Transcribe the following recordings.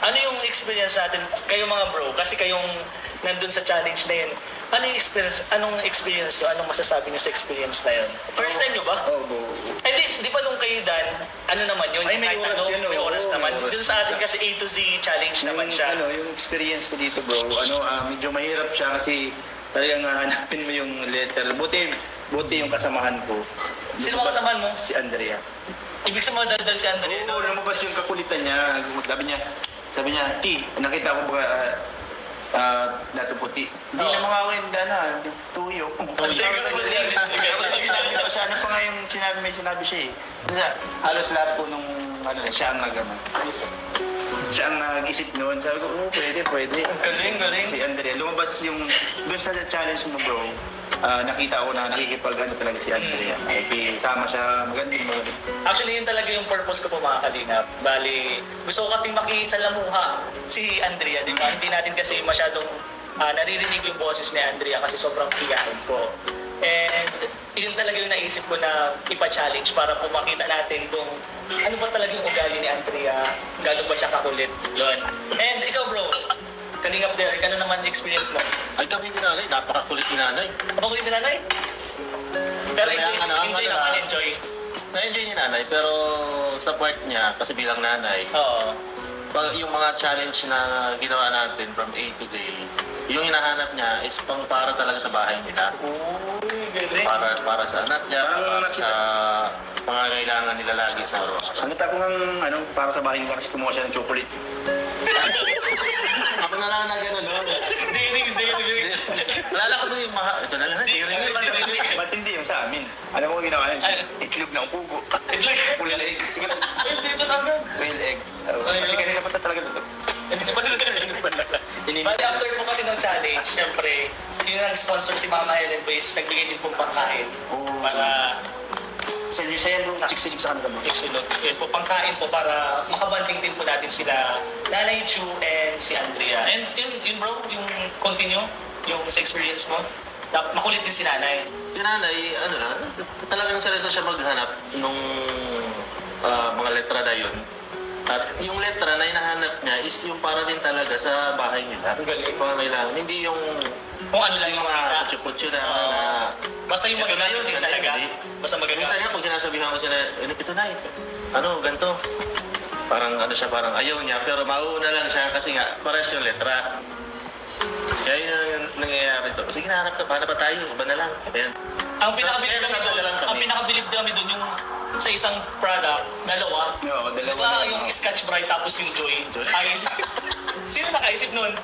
Ano yung experience natin, kayo mga bro, kasi kayong nandun sa challenge na yun, anong experience nyo? Anong masasabi nyo sa experience na yun? First time nyo ba? Oo. Ay, di ba nung kayo, Dan, ano naman yun? Ay, may Kahit oras yun, may oo. oras naman. May oras. Dito sa atin kasi A to Z challenge naman siya. Yung experience ko dito bro, medyo mahirap siya kasi talagang hanapin mo yung letter. Buti yung kasamahan ko. Sino ba kasamahan mo? Si Andrea. Ibig sabihin daldal si Andre, no? Oo, lumabas yung kakulitan niya. Sabi niya, T, nakita ko ba dato puti. Hindi Oo. na mga wenda na, tuyo. Tapos ano pa nga yung sinabi siya eh. Kasi halos lahat po nung siya ang siya ang nag-isip noon. Sabi ko, pwede. Galing. Si Andrea, lumabas yung, doon sa challenge mo bro, nakita ko na talaga si Andrea. Nakikisama siya, magaling. Actually, yun talaga yung purpose ko po mga kalingap. Bali, gusto ko kasing makisalamuha si Andrea, di ba? Hindi natin kasi masyadong naririnig yung boses ni Andrea kasi sobrang piyahin ko. And yun talaga yung naisip ko na ipa-challenge para po makita natin kung ano ba talaga yung ugali ni Andrea, gano'n ba siya kakulit doon. And ikaw bro, Kalingap Derek, ano naman experience mo? Ay kami ni nanay, napakakulit ni nanay. Kapakulit ni nanay? Pero Kaya enjoy. Na-enjoy ni nanay, pero sa part niya, kasi bilang nanay, Oo. yung mga challenge na ginawa natin from A to Z, yung hinahanap niya is pang para talaga sa bahay nila. Uy, galing. Para sa anak niya, Parang para sa mga kailangan nila lagi sa araw. Nakita ko nga, para sa bahay nila kasi kumuha siya ng chocolate. Ako na lang na gano'n, no? Dirig. Alala ko yung ito na lang, diring. Ba't hindi yung sa amin? Alam mo ginawa niya? Itlog ng pugo. Pula egg. Sige na. Dito lang yan. Quail egg. Kasi kanina pa talaga ito. Bali, after po kasi ng challenge, syempre, yung nag-sponsor si Mama Helen Boys, nagbigay din pong pangkain. Para Sa inyo siya yan, chicks-silip sa kanila mo. tiksunod. Yun po, pangkain po para makabanding din po natin sila Nanay Chu and si Andrea. And yun bro, yung continue, yung sa experience mo, makulit din si Nanay. Si nanay, talagang seryoso siya maghanap nung mga letra na yun. At yung letra na hinahanap niya is yung para din talaga sa bahay nila. Ang galing. Pangangailangan. Hindi yung Kung ano lang yung mga makita. kutsu-kutsu na... Basta yung Ito na maganda yun, din ito na talaga. yun, Basta maganda. Minsan nga, pag sinasabihan ko sila, ito na ganito. Parang parang ayaw niya, pero mauuna lang siya kasi nga, pares yung letra. Kaya yun yung nangyayari to. Sige, hanap pa tayo, iba na lang. Ayan. Ang pinakabilib Kaya kami doon, nagdadala kami. ang pinakabilib kami doon yung sa isang product, dalawa. Oo, dalawa Diba na. yung Scotch Brite tapos yung Joy? Sino nakaisip nun?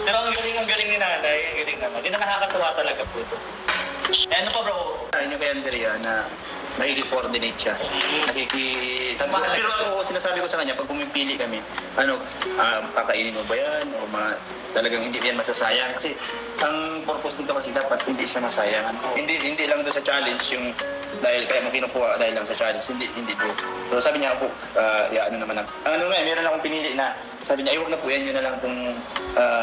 Pero ang galing ni Nanay, ang galing naman. Yun ang nakakatuwa talaga po ito. Eh, ano pa bro? Sabi niyo kay Andrea na maili-coordinate siya. Pero ako, sinasabi ko sa kanya, pag pumipili kami, kakainin mo ba yan? O talagang hindi yan masasayang. Kasi ang purpose nito kasi dapat hindi siya masayang. Hindi lang doon sa challenge yung dahil kaya mo kinukuha dahil lang sa challenge. Hindi po. So sabi niya ako, meron akong pinili na sabi niya, huwag na po yan, yun na lang kung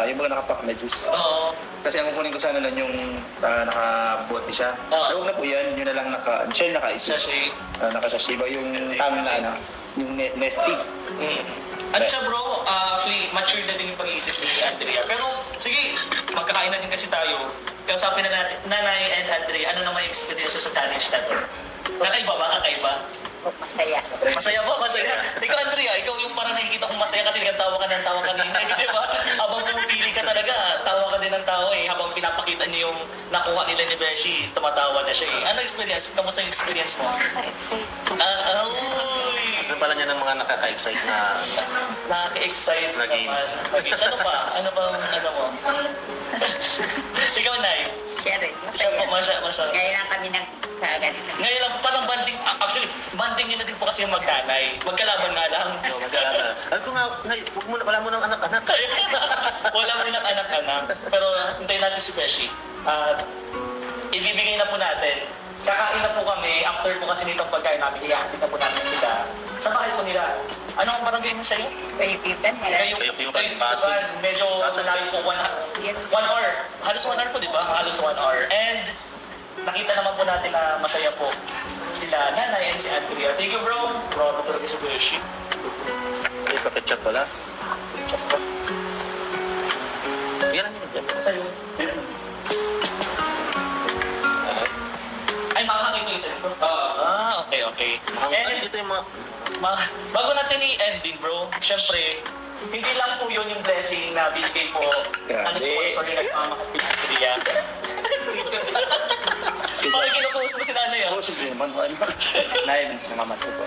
yung mga nakapack na juice. Oo. Kasi ang kukunin ko sana lang yung nakabote siya. Huwag na po yan, yun na lang siya yung naka-isip. Sachet. Naka-sachet ba yung tang na yung nesty. Ano siya bro, actually mature na din yung pag-iisip ni Andrea. Pero sige, magkakain na din kasi tayo. Kausapin na natin, Nanay and Andrea, ano naman yung experience sa challenge na to? Kakaiba ba? Kakaiba? Masaya. Masaya po, masaya. Ikaw Andrea, ikaw yung parang nakikita kong masaya kasi nagtawa ka ng tawa kanina, di ba? Habang pumipili ka talaga, tawa ka din ng tawa eh. Habang pinapakita niyo yung nakuha nila ni Beshi, tumatawa na siya eh. Ano experience? Kamusta yung experience mo? Excited. Uy! Gusto pala niya ng mga nakaka-excite na... Nakaka-excite Na games. games. Ano pa? Ano bang ano mo? Ikaw, Nay. Siya rin. Siya po, Masaya. masaya. Ngayon lang kami nagkaganito. Ngayon lang, parang banding, actually, banding nyo na din po kasi yung magkanay. Magkalaban nga lang. Alam ko nga, wala mo ng anak-anak. Wala mo ng anak-anak. Pero hintayin natin si Beshi. At ibibigay na po natin. Kakain na po kami. After po kasi nitong pagkain namin, iyahatid na po natin sila. Sa bahay po nila. Anong barangay mo sa'yo? Kayupitan. Kayupitan, Pasig. Medyo malayo po, 1 hour. Halos 1 hour po, di ba? Halos 1 hour. And nakita naman po natin na masaya po sila nanay and si Andrea. Thank you bro. Bro, ako talaga sa Beshi. Ay, paketchup pala. Yan lang yun. Sa'yo. Ay, makakakita yung cellphone. Okay. Ang And, dito yung mga... bago natin i-end din bro, syempre, hindi lang po yun yung blessing na binigay po Grabe. ano sponsor yung nagmamakapit ng Korea. Bakit kinupost mo si nanay ah? Oo, sige naman. Nay, namamas ko po.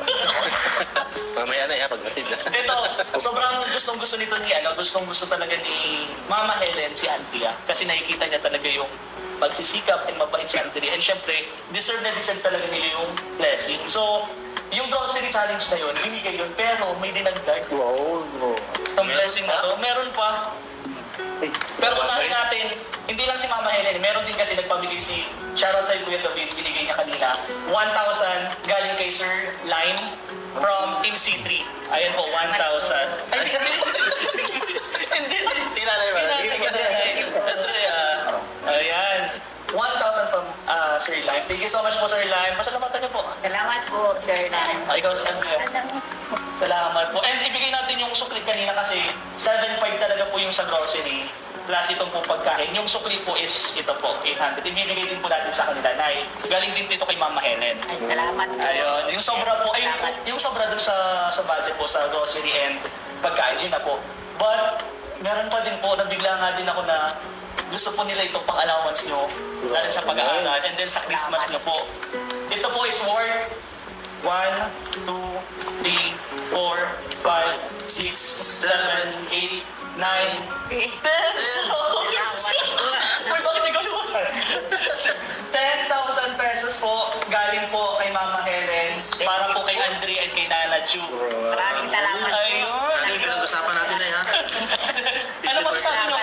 Mamaya na yan, paghatid na. Ito, sobrang gustong-gusto nito ni gustong-gusto talaga ni Mama Helen si Andrea kasi nakikita niya talaga yung pagsisikap and mabait si Andrea. And syempre, deserve talaga nila yung blessing. So, yung grocery challenge na yun, binigay yun, pero may dinagdag. Wow. Ang blessing na to, meron pa. Pero unahin natin, hindi lang si Mama Helen, meron din kasi nagpamigay si shoutout sa Kuya David, binigay niya kanina, 1,000 galing kay Sir Line from Team C3. Ayan po, 1,000. Ay, hindi. Tinanay ba? Andrea. Ayan. 1,000 from Sir Line. Thank you so much po, Sir Line. Pasalamatan niyo po. Salamat po, Sir Lan. Ikaw, Andrea. Salamat po. And ibigay natin yung sukli kanina kasi 7.5 talaga po yung sa grocery. Plus itong po pagkain. Yung sukli po is ito po, 800. Ibibigay din po natin sa kanila. Nay, galing din dito kay Mama Helen. Ay, salamat po. Ayun. Yung sobra po, ay, yung sobra dun sa budget po, sa grocery and pagkain, yun na po. But, meron pa din po, nabigla nga din ako na gusto po nila itong pang-allowance nyo, lalo sa pag-aaral, and then sa Christmas nyo po. Ito po is worth 1, 2, 3, 4, 5, 6, 7, 8, 9, 10. Uy, bakit ikaw yung 10,000 pesos po galing po kay Mama Helen para po kay Andre and kay Nana Chu. Maraming salamat po. Ayun. Ano yung pinag-usapan natin na yan? Ano masasabi nyo?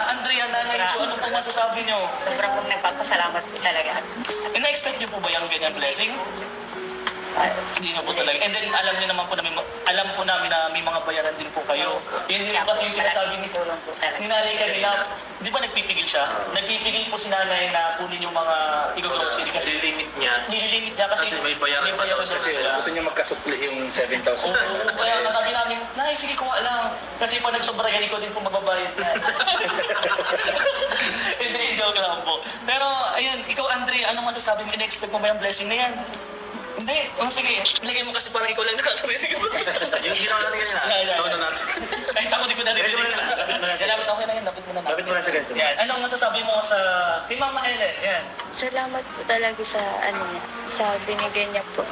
Andrea, Nana Chu, ano po masasabi nyo? Sobrang pong nagpapasalamat po talaga. Na-expect nyo po ba yung ganyan blessing? Hindi na po talaga. And then alam niyo naman po namin, alam po namin na may mga bayaran din po kayo. Yun din kasi yung sinasabi ni nanay kanina, di ba nagpipigil siya? Nagpipigil po si nanay na kunin yung mga grocery kasi Limit niya. nililimit niya kasi, Kasi may bayaran pa daw daw Kasi sila. gusto niya magkasukli yung 7,000. Oo, kaya nasabi namin, nay, sige kuha lang. Kasi pag nagsobra yan, ikaw din po magbabayad na. Hindi, joke lang po. Pero, ayun, ikaw Andre, anong masasabi mo? In-expect mo ba yung blessing na yan? Hindi, sige, ilagay mo kasi parang ikaw lang nakakarinig. Yung ginawa natin kanina. Ikaw na natin. Kahit ako di ko narinig. Salamat, okay na yan, dapat mo na. Lapit mo na sa ganito. Yan, anong masasabi mo sa kay Mama Helen? Yan. Salamat po talaga sa sa binigay niya po.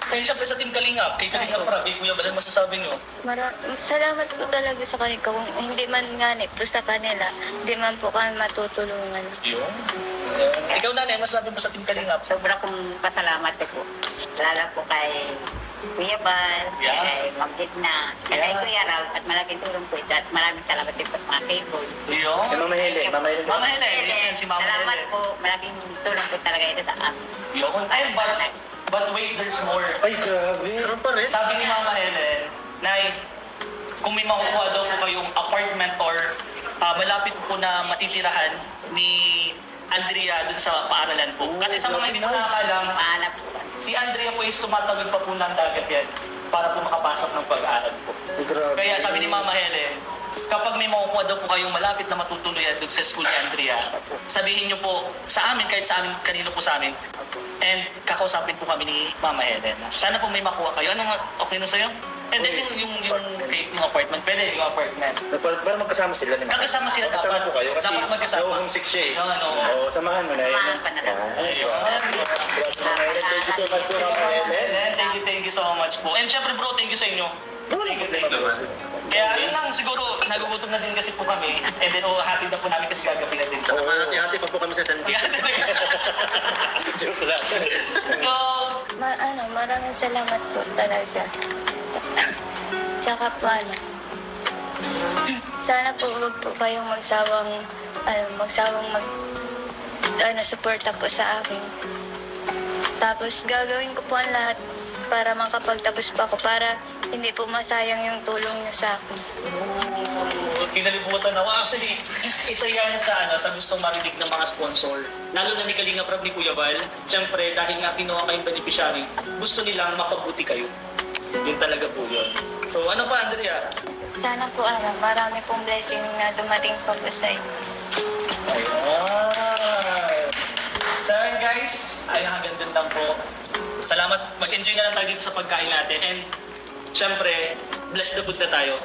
Kaya siyempre sa Team Kalingap, kay Kalingap para, kay Kuya Balan, masasabi niyo? Salamat po talaga sa kanila. Kung hindi man nga po sa kanila, hindi man po kami matutulungan. Yun. Ikaw nanay, masasabi mo sa Team Kalingap? Sobrang pong pasalamat po. Lalo po kay Kuya Bal, Yeah. kay Ma'am Gitna, kay Yeah. Kuya Raul, at malaking tulong po ito. At maraming salamat din po sa mga cables. Yun. Mama Helen, Mama Helen. Mama Helen, yan si Mama Salamat Helen. po. Malaking tulong po talaga ito sa amin. Yun. Ayun, but wait, there's more. Ay, grabe. Meron pa rin. Sabi ni Mama Helen, Nay, kung may makukuha daw po kayong apartment or malapit po na matitirahan ni Andrea dun sa paaralan po. Kasi sa mga hindi po nakakalam, Mahanap po. si Andrea po is tumatawid pa po ng dagat yan para po makapasok ng pag-aaral po. Ay, grabe. Kaya sabi ni Mama Helen, kapag may makukuha daw po kayong malapit na matutuluyan dun sa school ni Andrea, sabihin niyo po sa amin, kahit sa amin, kanino po sa amin, and kakausapin po kami ni Mama Helen. Sana po may makuha kayo. Anong okay na sa'yo? And then yung apartment, pwede yung apartment. Para magkasama sila. Magkasama sila dapat. Magkasama po kayo kasi Dapat magkasama. homesick siya eh. Yun, ano. Oo, samahan mo na yun. Samahan pa na lang. Ayun. Thank you so much po, Mama Helen. Thank you so much po. And syempre bro, thank you sa inyo. Thank you. Kaya yun lang, siguro nagugutom na din kasi po kami. And then hatid na po namin kasi gagabi na din. Saka hati-hati pa po kami sa tanti. Joke lang. So, Maraming salamat po talaga. Tsaka po sana po huwag po kayong magsawang suporta po sa akin. Tapos gagawin ko po ang lahat para makapagtapos pa ako, para hindi po masayang yung tulong niyo sa akin. Kinalimutan ako. Actually, isa yan sa gustong marinig ng mga sponsor. Lalo na ni Kalinga Prab ni Kuya Val. Siyempre, dahil nga kinuha kayong beneficiary, gusto nilang mapabuti kayo. Yun talaga po yun. So ano pa, Andrea? Sana po marami pong blessing na dumating po sa inyo. Ayan. So yun guys, ay hanggang dun lang po. Salamat. Mag-enjoy na lang tayo dito sa pagkain natin. And syempre, bless the food na tayo.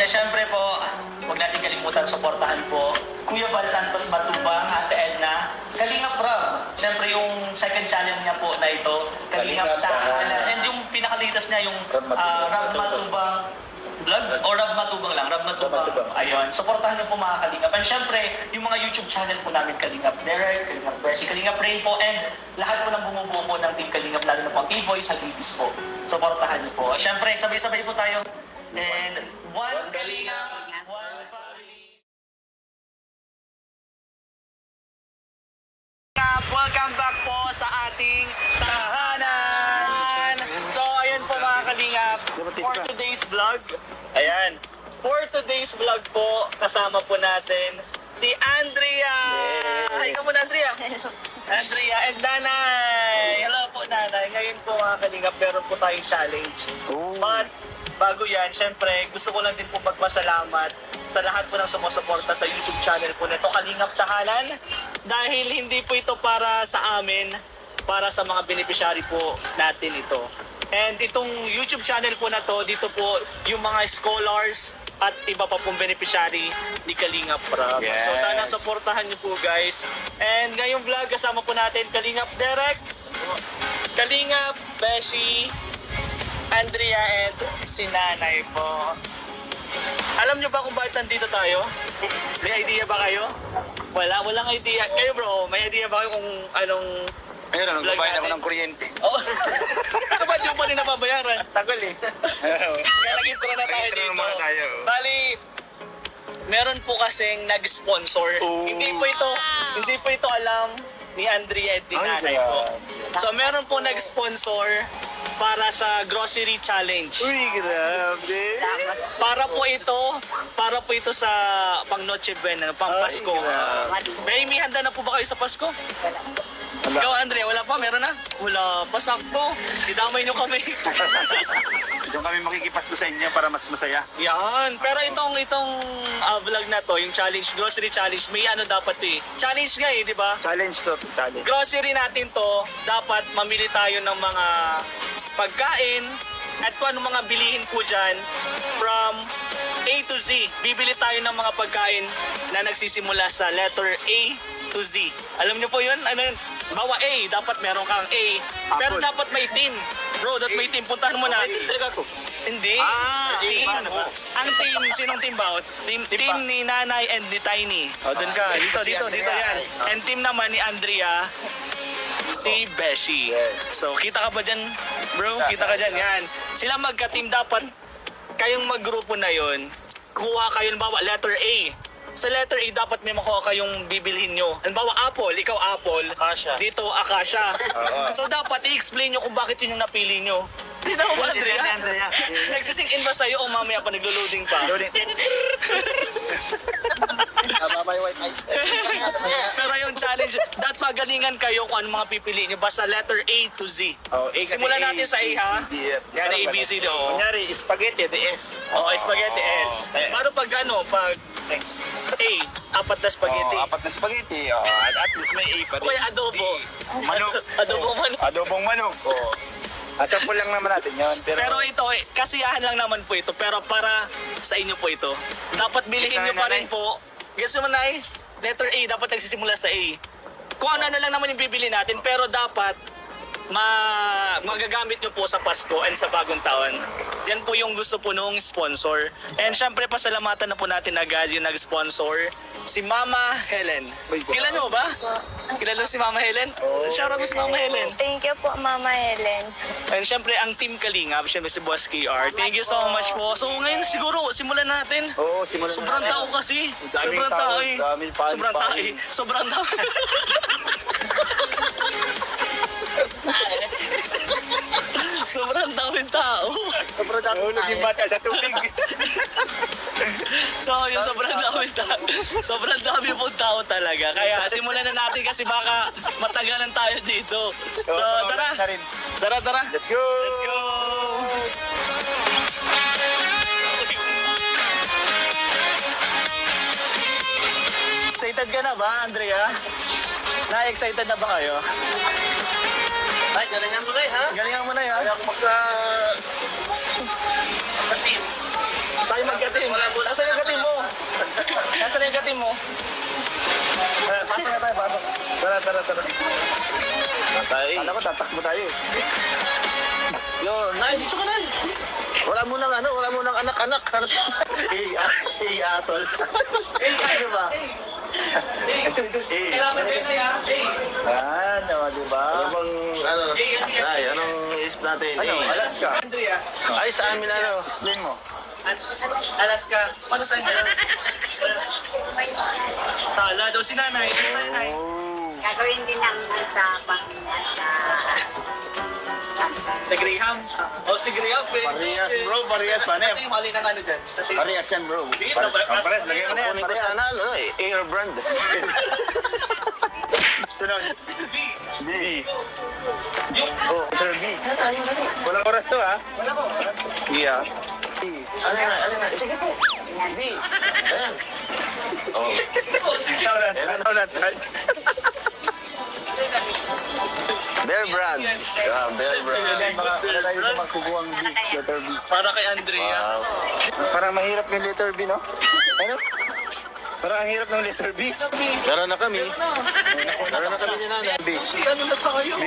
Siyempre po, huwag natin kalimutan suportahan po Kuya Val Santos Matubang, Ate Edna, Kalinga Prab. Siyempre yung second channel niya po na ito, Kalinga Kalinga Tahanan. And yung pinakalitas niya yung Rab Matubang vlog o Rab Matubang lang, Rab Matubang. Ayun, suportahan niyo po mga Kalingap. And syempre, yung mga YouTube channel po namin, Kalingap Derek, Kalingap Percy, Kalingap Rain po, and lahat po ng bumubuo po ng Team Kalingap, lalo na po ang T-Boy sa Libis po. Suportahan niyo po. Syempre, sabay-sabay po tayo. And one Kalingap, one family. Welcome back po sa ating tahanan. So, ayan po mga Kalingap, for today's vlog, ayan, for today's vlog po, kasama po natin si Andrea. Hi ka muna, Andrea. Andrea and Nanay. Hello po, Nanay. Ngayon po mga Kalingap, meron po tayong challenge. But, bago yan, syempre, gusto ko lang din po magpasalamat sa lahat po ng sumusuporta sa YouTube channel po nito, Kalingap Tahanan. Dahil hindi po ito para sa amin, para sa mga beneficiary po natin ito. And itong YouTube channel po na to, dito po yung mga scholars at iba pa pong beneficiary ni Kalingap Prab. Yes. So sana supportahan niyo po guys. And ngayong vlog, kasama po natin Kalingap Derek, Kalingap Beshi, Andrea, and si Nanay po. Alam nyo ba kung bakit nandito tayo? May idea ba kayo? Walang idea. Kayo bro, may idea ba kayo kung anong... Ayun, vlog nagbabayad ako natin? ng kuryente. Oo. Ano ba yung pa rin nababayaran? Tagal eh. Kaya nag-intro na tayo Nag-intro dito. muna tayo. Bali, meron po kasing nag-sponsor. Oh. Hindi po ito alam ni Andrea at ni Ay, Nanay grabe. po. So meron po nag-sponsor para sa grocery challenge. Uy, grabe. Para po ito sa pang Noche Buena, pang Ay, Pasko. grabe. May handa na po ba kayo sa Pasko? Ikaw, Andrea, wala pa? Meron na? Wala pa, sakto. Idamay nyo kami. Doon kami makikipasko sa inyo para mas masaya. Yan. Pero itong vlog na to, yung challenge, grocery challenge, may ano dapat to eh. Challenge nga eh, di ba? Challenge to, challenge. Grocery natin to, dapat mamili tayo ng mga pagkain at kung ano mga bilihin po dyan from A to Z. Bibili tayo ng mga pagkain na nagsisimula sa letter A to Z. Alam niyo po yun? Ano yun? Bawa A, dapat meron kang A. Pero Apple. dapat may team. Bro, dapat may team. Puntahan mo na. Hindi. Team. paano ba? Ang team, sinong team ba? Team ni Nanay and ni Tiny. O, doon ka. Dito yan. And team naman ni Andrea, si Beshi. So, kita ka ba dyan, bro? Kita ka dyan, yan. Sila magka-team, dapat kayong maggrupo na yon. Kuha kayo, bawa letter A. Sa letter A, dapat may makuha kayong bibilhin nyo. Halimbawa, apple. Ikaw, apple. Acacia. Dito, acacia. So, dapat i-explain nyo kung bakit yun yung napili nyo. Dito mo ba, Andrea? Andrea. Nagsising in ba sa'yo o mamaya pa naglo-loading pa? Mama yung white ice. Pero yung challenge, dapat magalingan kayo kung ano mga pipiliin nyo. Basta letter A to Z. Oh, A kasi Simulan A, natin sa A, ha? B, C, D, F. Yan, A, B, C, D, O. Kunyari, spaghetti, the S. Oo, spaghetti S. Paano pag ano, pag Next. A, apat na spaghetti. Oh, apat na spaghetti. Oh, at least may A pa rin. O kaya adobo. Manok. Adobo manok. Adobong manok. Oh. Asample lang naman natin yun. Pero ito, kasiyahan lang naman po ito. Pero para sa inyo po ito. Dapat bilihin nyo pa rin po. Guess mo na letter A, dapat nagsisimula sa A. Kung ano lang naman yung bibili natin, pero dapat magagamit nyo po sa Pasko and sa bagong taon. Yan po yung gusto po nung sponsor. And syempre, pasalamatan na po natin agad yung nag-sponsor, si Mama Helen. Kilala mo ba? Kilala mo si Mama Helen? Shoutout mo si Mama Helen. Thank you po, Mama Helen. And syempre, ang Team Kalingap, syempre si Boss KR. Thank you so much po. So ngayon siguro, simulan natin. Oo, simulan Sobrang natin. tao kasi. Daming Sobrang tao, tao eh. daming pain, Sobrang tao eh. pain. Sobrang tao. daming tao. Nahulog yung bata sa tubig. So, yung sobrang dami pong tao talaga. Kaya simulan na natin kasi baka matagalan tayo dito. So, tara. Tara. Let's go! Let's go! Excited ka na ba, Andrea? Na-excited na ba kayo? Ay, galingan mo na ha? Galingan mo na yan. Kaya ako magka-team. Tayo magkatim. Nasaan yung katim mo? Nasaan yung katim mo? Pasok na tayo, pasok. Tara. Tatay. Kala ko tatakbo tayo eh. Yo, Nay, dito ka, Nay. Wala mo nang anak-anak. Atol. Ano ba? Kailangan kayo na yan. Ano, di ba? Ano bang, Nay, anong isip natin? Alaska. Andrea, Ay, sa amin Explain mo. Alaska. Paano saan ka? Sala daw si nanay. Saan nanay? Gagawin din ng sa Sa Graham. Oh, si Graham. Parehas, bro. Parehas. Paano Ito yung mali ng ano dyan. Sa tingin. Parehas yan, bro. Sige, Pares, lagay mo na yan. Kunin ko sana, Air brand. Sunod. B. B. Yung Oh, Sir B. Walang oras to, ha? wala ko. Yeah. Ano na? Sige po. B. Ayan. Oh. Ano. Bear brand. Yeah, Bear brand. Baka wala tayo sa magkukuhang B, letter B. Para kay Andrea. Wow. Parang mahirap yung letter B, no? Ano? Parang ang hirap ng letter B. Meron na kami. Meron na kami ni Nanay. B. Si ano na pa kayo? B.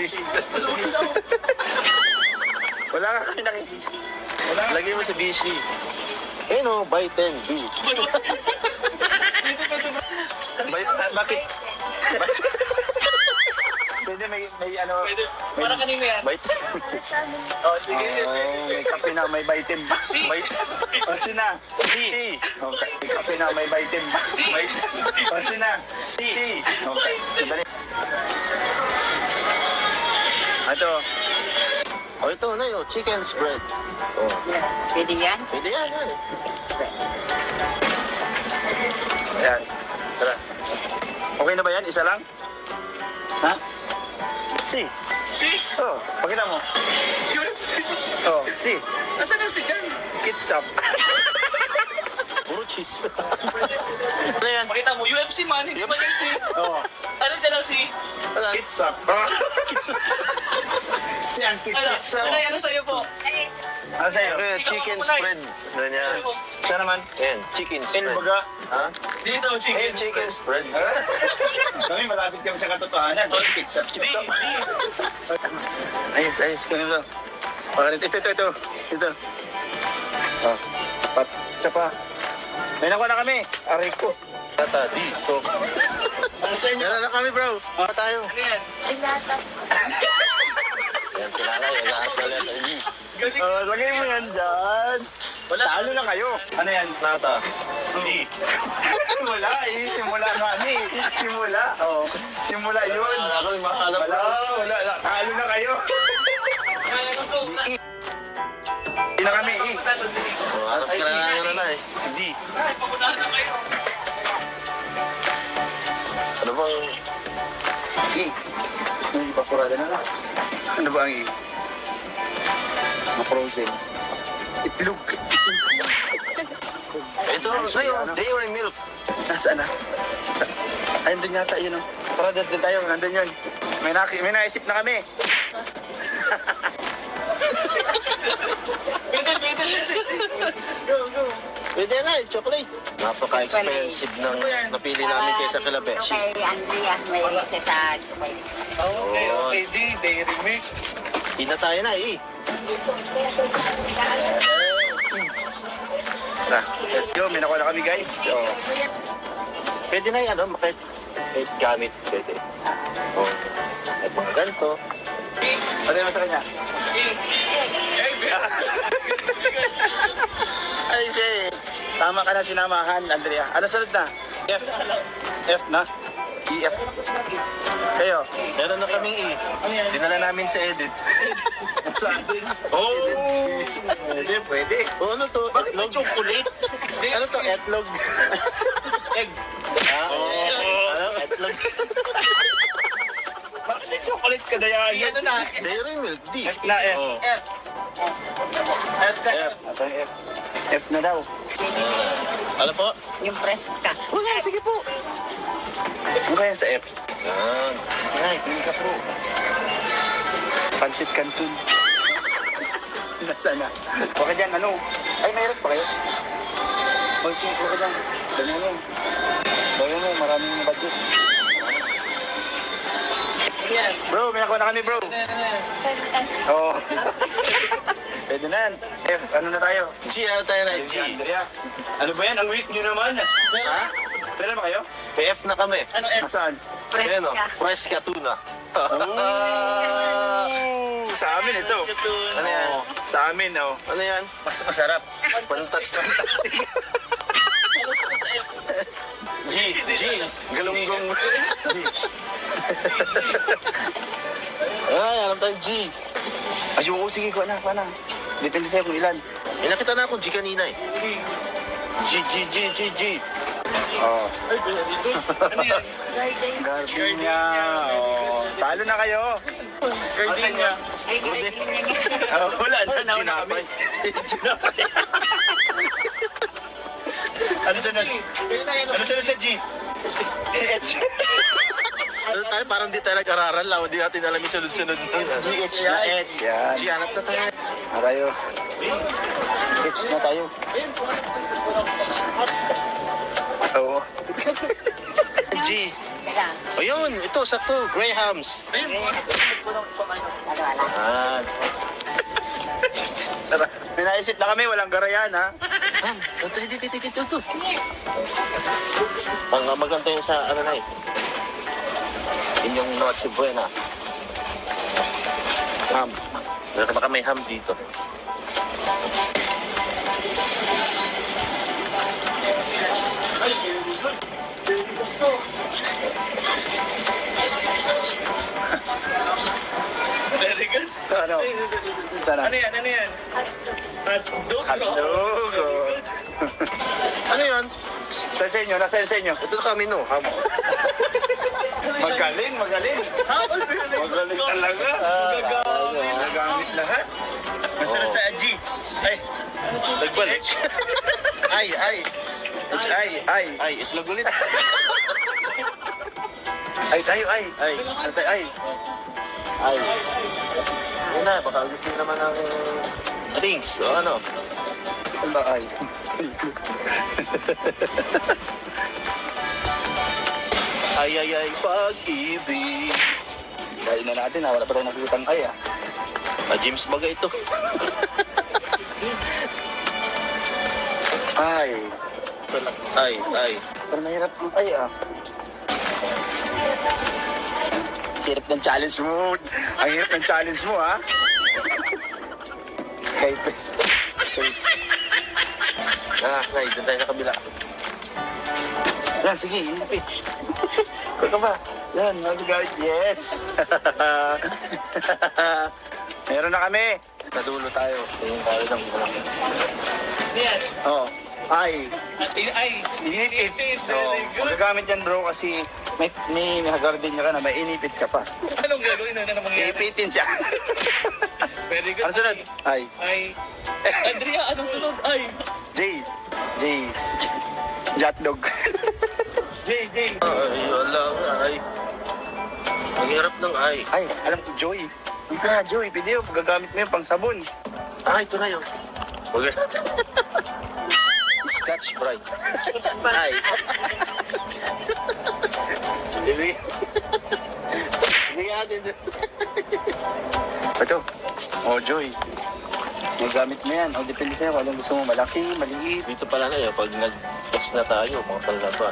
Wala nga kami nakikita. Lagay mo sa BC. Eh no, buy 10 B. Bakit? Pwede may ano, Pwede. Para kanino yan? Buy Oh, sige. may kape na may vitamin. Si. Pansin na. C. Okay. May kape na may vitamin. Si. Pansin na. C. Okay. Sandali. Ito. Oh, ito na yun. Chicken spread. Oh. Pwede yan? Pwede yan. Ayan. Tara. Okay na ba yan? Isa lang? Ha? C. Si. Oh, pakita mo. UFC. Oh, C. Nasaan na si Jan? Kitsap. Puro cheese. Ano yan? Pakita mo, UFC man. Hindi ba yan si? Oh, Ano ka lang si? kitsap. Si ang kitsap. Ano ano sa'yo po? Ano sa'yo? Okay, chicken spread. Ganyan. Isa naman. Ayan, chicken spread. Baga. Ha? Dito, Eh, chicken. chicken spread. Kami malapit kami sa katotohanan. All kitsap. Di. Ayos. Ganun to. Ito. Ito. Oh, isa pa. May nakuha na kami. Aray ko. Tata, dito. Meron na kami, bro. Ano tayo? Ano yan? Ay, lata. Yan sila na. Galing. Lagay mo yan dyan. Talo na kayo. Ano yan? Nata. Wala eh. Simula nga eh. Simula yun. Ako yung makakalap. Wala. Talo na kayo. Ano to? Hindi na kami eh. Nasa si. Harap ka na yun na eh. D. Papuntahan na kayo. Ano bang... E. May bakurada na lang. Ano ba ang E? Ma-frozen. Itlog. Ito, ngayon, dairy milk. Nasaan na? Ay, andun yata yun oh. Tara, doon tayo. Nandun yun. May naisip na kami. Pwede. Go. Pwede na eh, chocolate. Napaka-expensive ng napili namin kaysa kila Ito Beshi. kay Andrea, may isa sa chocolate. Okay. Dairy milk. Tina tayo na eh. Tara, let's go. May nakuha na kami guys. Oh. Pwede na yan, ano, kahit gamit, pwede. Oh. At mga ganito. Ano naman sa kanya? Ay, tama ka na sinamahan, Andrea. Ano sunod na? F. F na? E, F. Kayo, meron na kaming E. Dinala namin sa edit. Oh! Pwede, pwede. O ano to? Bakit may chocolate? Ano to? Etlog? Egg. Ano? Etlog. Bakit may chocolate ka daya yun? Ano na? Dairy milk, D. F na, F. Oh. F. F ka. F. Ito yung F. F na daw. Ano po? Yung preska. Wala, sige po. Ano kaya sa F? Yan. Ay, pili ka po. Pansit Canton. Nasaan na? Baka dyan, ano? Ay, mayroon pa kayo? Mag-sing ko ka dyan. Dami mo. Dami mo, maraming budget. Yan. Bro, may nakuha na kami, bro. Oo. Pwede na yan. F, ano na tayo? G, ano tayo na? G. Andrea. Ano ba yan? Ang weak nyo naman. Ha? Pwede ba kayo? May F na kami. Ano F? Nasaan? Ayan o. Preska. Fresca tuna. Oh, sa amin ito. Ano yan? Oo, sa amin, oh. Ano yan? Mas masarap. Fantastic. Ano sa F? G. G. Galunggong. Ay, alam tayo G. Ayoko, sige, kuha na, kuha na. Depende sa'yo kung ilan. May nakita na akong G kanina eh. G, G, G, G, G. Oo. Ay, very good. Ano yan? Gardenia. Oh, talo na kayo. Gardenia. Ay, gardenia. Oh, wala na, nauna kami. Ginapay. Ano sunod? Ano sunod sa G? H. Ano tayo? Parang di tayo nag-araral lang. Hindi natin alam yung sunod-sunod nun. H na H. Yan. G, hanap na tayo. Na tayo. H na tayo. Oo. G. Teka, Ayun, ito, sakto. Grahams. Ah, Tara, may naisip na kami, walang garayan, ha? ito. Ang maganda yung sa, ano na eh. Yun yung Noche Buena. Ham. Baka may ham dito. Very good. Ano? Sana. Ano yan? Ano yan? Hotdog? Hotdog. Ano yan? Sa inyo, nasa sa inyo. Ito na kami, no? Ham. Magaling, magaling. Ha? Ay, very good. Magaling talaga. Gagamit. Nagamit lahat. Ang sunod sa G. Ay. Nagbalik. Ay. H, ay. Ay, itlog ulit. Ay, tayo, ay. Ay. Ano tayo, ay. Ay. Yun na, baka gusto nyo naman ng drinks o ano. Ano ba, ay? Ay, pag-ibig. Dahil na natin, ha? Wala pa tayo nakikitang ay, ha? James Baga ito. Ay. Ay. Pero mahirap ang ay, ah. Hirap ng challenge mo. Ang hirap ng challenge mo, ha? Skypes. Nay, dyan tayo sa kabila. Yan, sige, inipit. Ikaw ka ba? Yan, nagagawit. Yes! Meron na kami. Sa dulo tayo. Tingin tayo ng ulam. Ano yan? Oh, ay. Ay. Inipit. So, Very good. magagamit yan bro kasi may garden ka na, may inipit ka pa. Anong gagawin na naman mangyayari? Iipitin siya. Very good. Ano sunod? Ay. Ay. Andrea, anong sunod? Ay. J. Jotdog. J. Ay, wala nga. Ay. Ang hirap ng ay. Ay, alam ko, Joy. Ito na, Joy. Pwede yun. Gagamit mo yun pang sabon. Ito na yun. Huwag Scotch Brite. Ay. Hindi natin. Ito. Oh, Joy. Magamit mo yan. O, depende sa'yo kung anong gusto mo. Malaki, maliit. Dito pala na pag nag-test na tayo, mga palaba.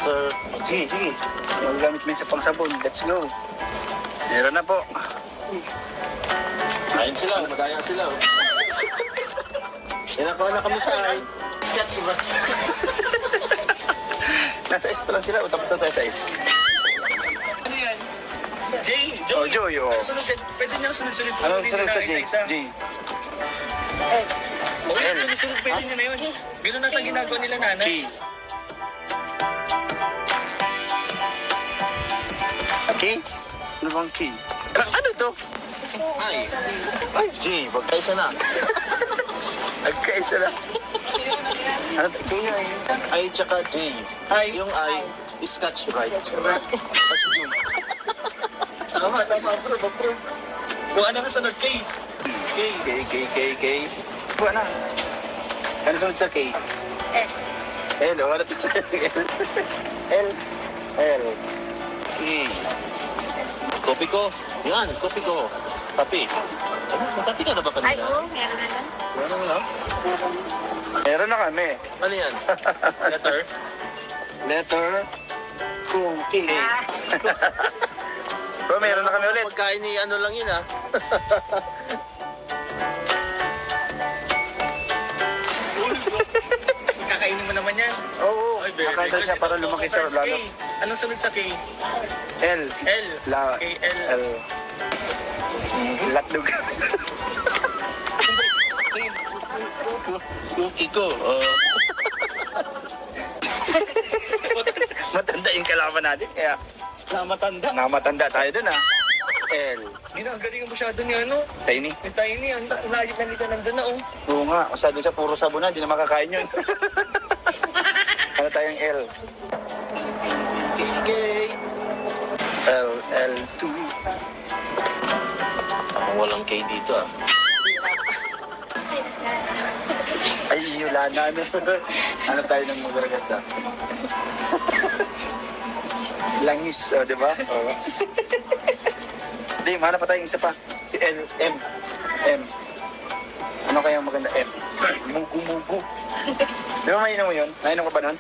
Sir, Sige. Magamit mo yan sa pang sabon. Let's go. Meron na po. kain sila, magaya sila. Inakuha na kami sa ay. Scotch Brite. Nasa S pa lang sila. O, tapos na tayo sa S. J, Oh, Joy. Joy, oh. Ano sunod yan? Pwede niya sunod-sunod. Ano Pwede sunod na sa J? isa-isa. J. Oh, yun, sunod-sunod. Pwede niya na yun. Ganun ang ginagawa nila K. nanay. K? Ano bang K? Ano to? Ay, G, magkaisa na. Nagkaisa lang. Ano to? K ay? I tsaka J. Ay. Yung I, scotch right. Kasi June. Tama, bro. Kung ano ang sunod, K. K. Buwan na. Ano sunod sa K? L. O, ano to sa L? L. E. Kopi ko. Yan, kopi ko. Kapi. Kapi ka na ba Ay, kanina? oo, meron na lang. Ano na? Meron na kami. Ano yan? Letter? Letter kung K. Ah, Bro, meron na kami ulit. Pagkain ni ano lang yun ah. Kakainin mo naman yan. Oo, nakaisa siya para lumaki sa First lalo. K. Anong sunod sa K? L. L. La. K, L. L. Latlog. Cookie ko. Matanda yung kalaban natin, kaya Matanda. namatanda tayo dun ah. L. Ginagaling mo masyado ni ano. Tiny. Ni Tiny. Ang layo na nito nandun na oh. Oo nga, masyado siya puro sabon na, hindi na makakain yun. Ano tayong L? K. L, L2. Ang walang K dito ah. Ay, wala na. Ano tayo ng magaganda? Langis, oh, di ba? Oo. Hindi, mana pa tayong isa pa. Si L, M. M. Ano kaya maganda? M. Mugu. Di ba mainom mo yun? Nainom ka ba nun?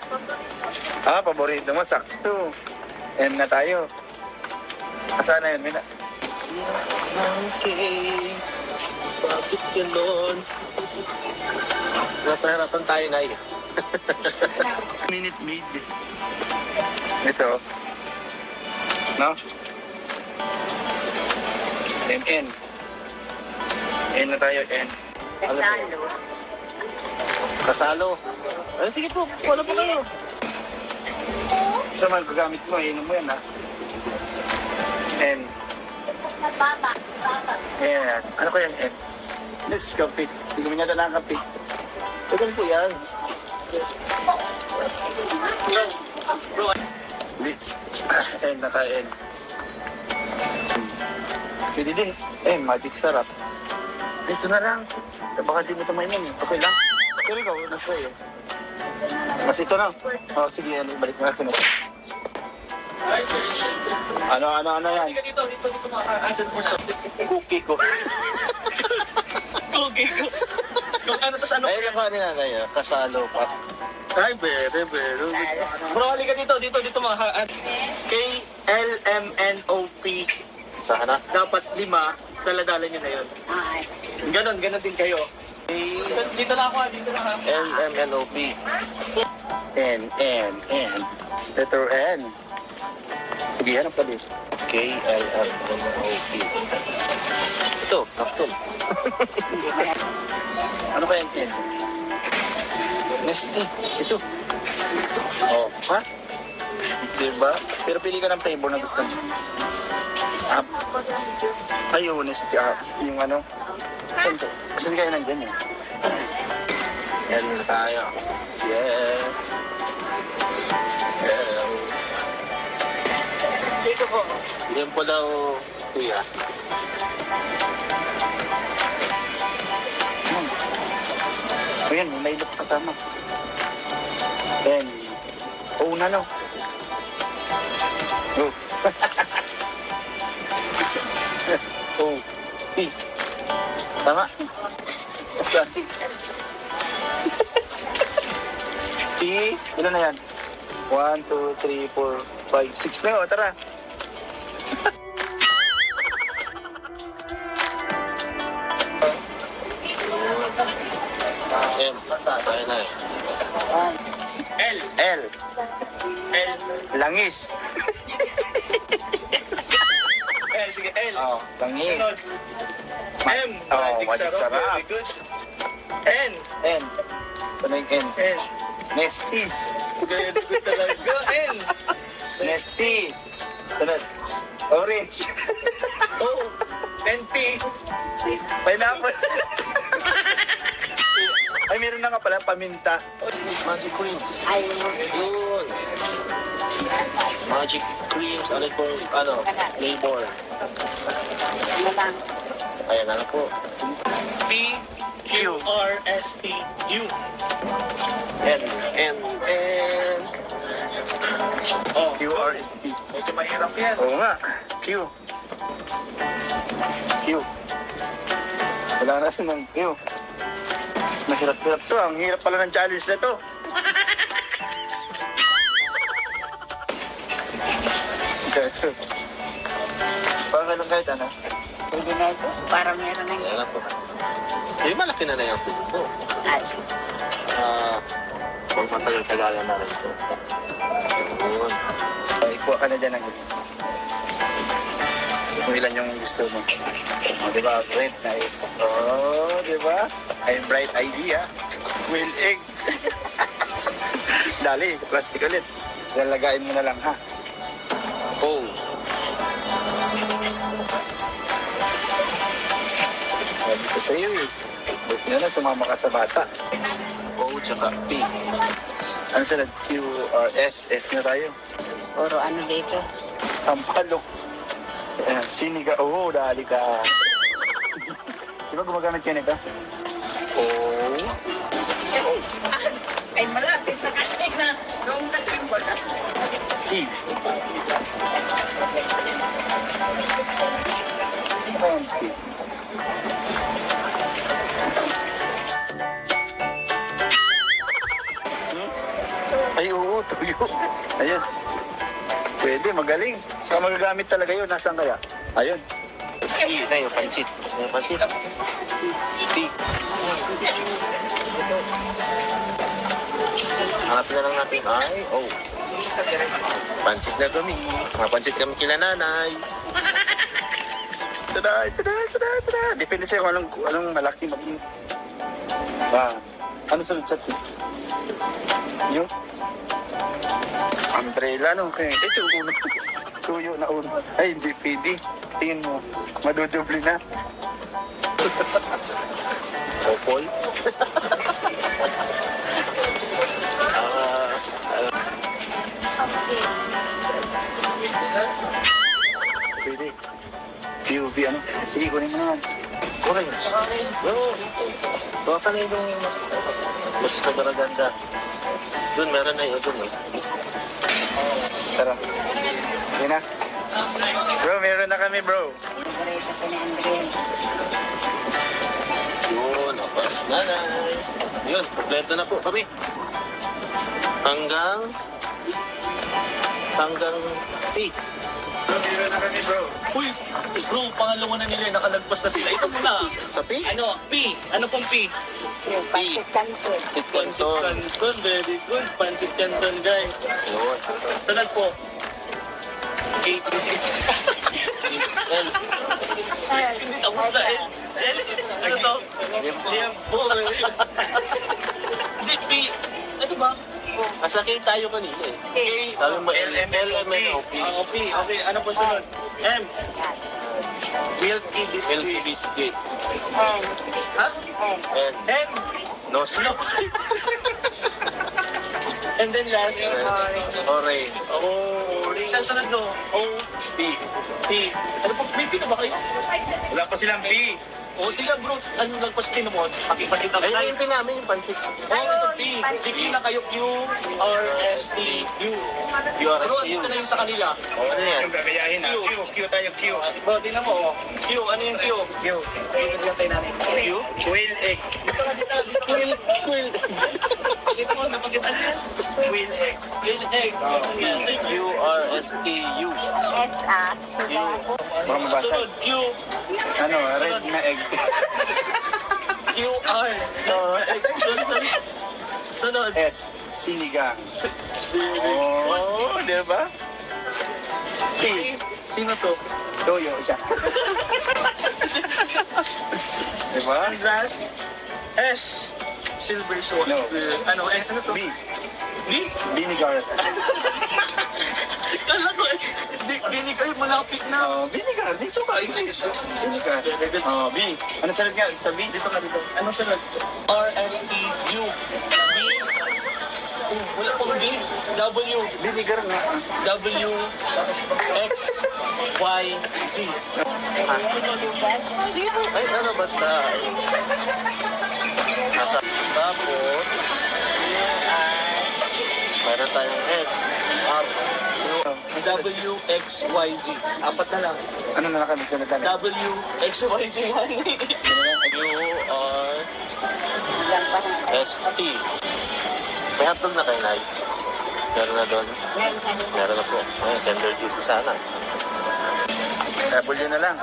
Ah, paborito mo. Sakto. M na tayo. Saan na yun? Mina? K. Bakit gano'n? Napahirapan tayo na eh. Minute Maid. Ito. No? MN. N na tayo, N. kasalo. Kasalo. Ay, sige po, wala po kayo. Sa man, gagamit mo, inom mo yan, ha? N. N. Ano ko yan, N? Let's kape. Hindi ko niya na kape. Ganun po yan. Hindi. N na tayo, N. Pwede din. Magic sarap. Ito na lang. Baka di mo ito mainom. Okay lang. Pero ikaw, nasa iyo. Mas ito lang. Oh, sige, balik mo na. Ano yan? Halika dito maka-answer mo siya. Cookie ko. Okay, go. Kung ano, tas ano? Ay, lang ko ano na kayo. Kasalo pa. Ay, very. Bro, halika dito maka KLMNOP. Sana. Dapat 5, dala-dala nyo na yun. Ay, Ganon din kayo. Dito na ako ha. LMNOP. N. Letter N. Sige, hanap ka din. KLMNOP. Ito, kapsul. Ano ba yung N? Nesty. Ito. Oh, ha? Diba? Pero pili ka ng flavor na gusto mo. Ay, Nesty. Yung ano? Saan to? Saan kayo nandyan eh? Yan na tayo. Yes. Hello. Dito po. Yan po daw, kuya. Ayan, may look kasama. Then, na no. Oh. Oh. P. Tama. Saan? P. Ilan na yan? 1, 2, 3, 4, 5, 6 na yun. Tara. Yan, tayo na eh. L. L. L. Langis. sige, L. Oh, langis. Sunod. M. Magic magic sarap. sarap. Very good. N. N. Saan yung N? N. Nesty. Very good talaga. N. Nesty. Sunod. Orange. O. NP. Pineapple. Ay, meron na nga pala, paminta. Magic creams. Ay, Yun. Magic creams. Ano po, flavor. ano lang. Ayan, ano po. P. Q. R. S. T. U. N. Oh. QRST. Medyo mahirap yan. Oo nga. Q. Q. Wala na ng Q. Mas mahirap-hirap to. Ang hirap pala ng challenge na to. Pangalong kahit ano? Pwede na ito. Para meron ng... Ayan na po. Eh, malaki na yung po. Ay, Huwag matagal-tagalan na rin ito. Yun. Ay, kuha ka na dyan ng ilan. Kung ilan yung gusto mo. O, diba? Red na egg. Oh, diba? Ay, bright idea. Quail egg. Dali, sa plastic ulit. Lalagain mo na lang, ha? Oh. Sabi ko sa'yo, eh. Buti na lang, sumama ka sa bata. O, tsaka P. Ano sila? Q, R, S. S na tayo. puro ano dito. Sampalok. Ayan, siniga. Oo, dali ka. Di ba gumagamit ka nito? Oo. Ay, malapit sa kanig na. Noong nag-imbol na. E. Ay, oo, tuyo. Ayos. Pwede, magaling. Saka magagamit talaga yun. Nasaan kaya? Ayun. P na yung pansit. Yung pansit. P. Hanapin na lang natin ay, oh. Pansit na kami. Pansit kami kila nanay. Tada, tada, tada, tada. Depende sa'yo kung anong malaki maging. Ano sunod sa P? Yung? Umbrella, no? Okay. Ito, uno. Tuyo na uno. Ay, hindi pwede. Tingin mo, madudubli na. Opol. Pwede. PUV, ano? Sige, kunin mo naman. Okay. No. Baka na yung mas kagaraganda. Doon, meron na yun. Doon, Tara. Sige na. Bro, meron na kami, bro. Paborito ko ni Andrea. Yun, opas nanay. Yun, kompleto na po kami. Hanggang P. Bro, meron na kami, bro. Uy, bro, pangalawa na nila, nakalagpas na sila. Ito muna. Sa P? Ano? P. Ano pong P? Yung pasit kanto. Pansit Canton. Very good. Pansit Canton, guys. Yun. Sunod po. A, B, C. L. Hindi, tapos na. L. L. Ano to? Liam po. Hindi, P. Ano ba? Nasa K tayo kanina eh. A. Sabi mo L, M, N, O, P. P. Okay, ano po sunod? M. Milky Milky biscuit. biscuit. N. Ha? N. N. N. No snow. And then last, Orange. orange. Saan sunod no? O, P. P. Ano po, may P na ba kayo? Wala pa silang P. O sige bro, ano nagpas-P mo? Pakipatid na Ayun na kayo. yung pinamin yung pansit. Oh, ito P. Sige na kayo Q, R, S, T, U. Bro, QRSQ. ano na yung sa kanila? Ano yan? Yung gagayahin, ha? Q. Q tayo, Q. Bro, tingnan mo. oh. Q, ano yung Q? Q. Tingnan lang tayo natin. Q? Quail egg. Dito ka dito. Quill. Dito mo, napagkita niya. Quail egg. Quail egg. Yan. QRSQ. S. A. Baka mabasa. Sunod, Q. Ano, red na egg. QR. Sunod. Sunod. S. Sinigang. Oh, di ba? T. Sino to? Toyo siya. Diba? Glass. S. Silver sword. No. Ano to? B. B? Vinegar. Kala ko vinegar, malapit na. Vinegar. Di suka. English. Vinegar. B. Ano salit nga? Sa B? Dito ka dito. Anong sunod? R-S-T-U. B. Oh, wala pong B. W. Vinegar nga. W. X. Y. Z. Ay, ano, basta. Nasa tapos, meron tayong S, R, W, X, Y, Z. Apat na lang. Ano na kami sa natin? W, X, Y, Z. U, R, S, T. May hotdog na kayo, Nay. Meron na doon. Meron na po. Ayun, tender juice sana. W na lang.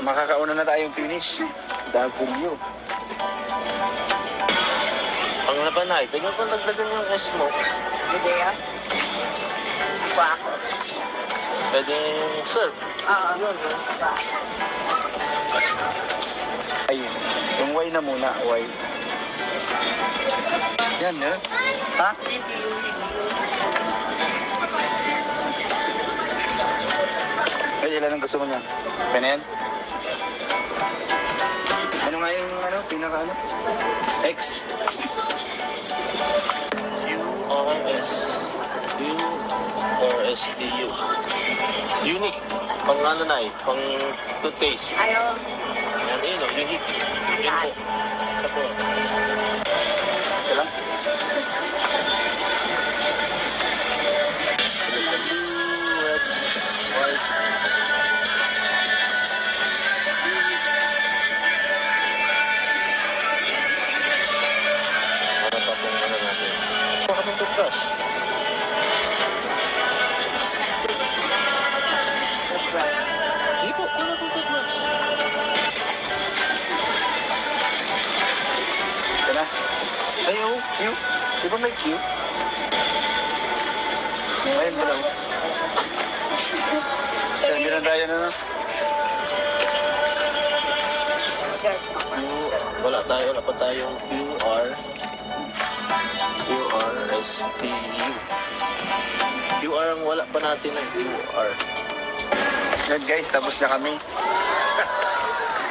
Makakauna na tayong finish. W. Ang nabanay, tingnan ko naglagan yung S mo. Hindi yan. Ako ako. Pwede serve. Oo. Yun, Ayun. Yung Y na muna. Y. Yan, eh. Ha? Ay, ilan ang gusto mo niya? Kaya na yan? Ano nga yung pinaka X. U, R, S. U, R, S, T, U. Unique. Pang ano na pang toothpaste. Ayaw. Yan, yun, unique. Yun po. Ito po. Isa lang? Red, white. Ano pa pong ano natin? Ito ka ng toothbrush. Di po, wala pong toothbrush. Ito na. Ayaw. Q. Di ba may Q? Ayun, bro. Sabi na tayo na. Search mo. Wala pa tayong QR. QR, STU. QR ang wala pa natin ng QR. Yan guys, tapos na kami.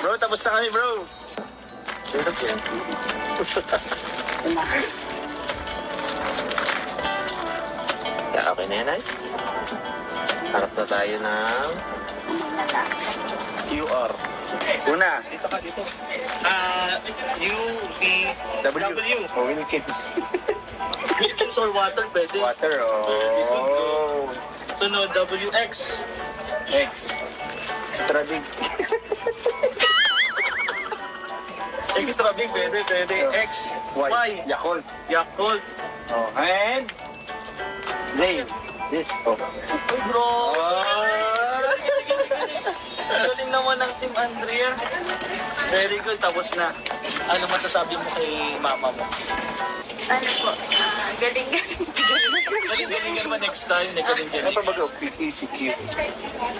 Bro, tapos na kami bro. Sarap yan. Kaya okay na yan ay. Harap na tayo ng QR. Una, Dito ka dito. U, V, W. Oh, Wilkins. Wilkins or water, pwede. Water, oh. Sunod, W, X. X. Extra big. Extra big, pwede. X, Y. Yakult. Yakult. Oh, and Z. This. Oh. Uy, bro. Ang galing naman ng Team Andrea. Very good. Tapos na. Ano masasabi mo kay mama mo? Ano po? Galing. Galing ka naman next time. Ano Galing. pa bago? PPCQ.